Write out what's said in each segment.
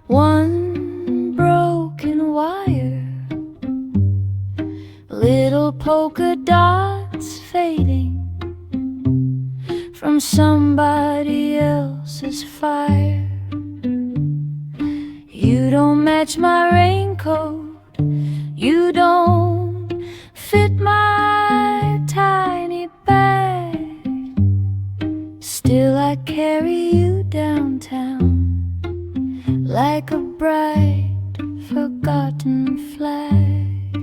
One broken wire, little polka dots fading from somebody else's fire. You don't match my raincoat, you don't fit my tiny bag. Still I carry you downtown like a bright forgotten flag.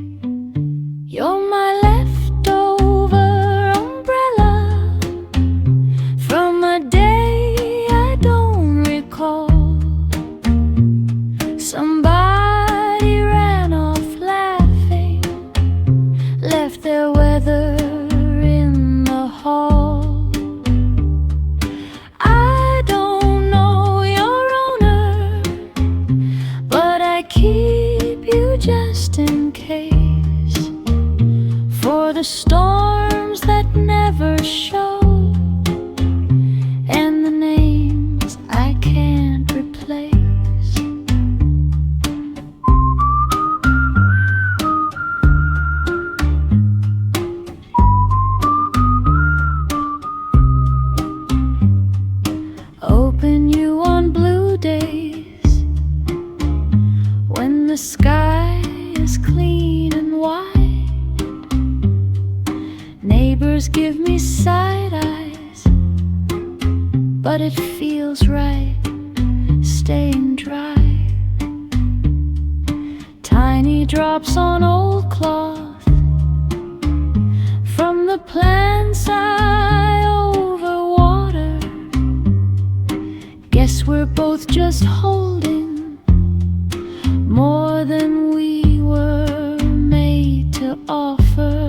You're my leftover umbrella from a day I don't recall. Somebody ran off laughing, left their weather in the hall. I don't know your owner, but I keep you just in case, for the storms that never show and the names I can't replace. Open you on blue days when the sky is clean and white. Neighbors give me side eyes, but it feels right staying dry. Tiny drops on old cloth from the plants I overwater. Guess we're both just holding more than we were made to offer.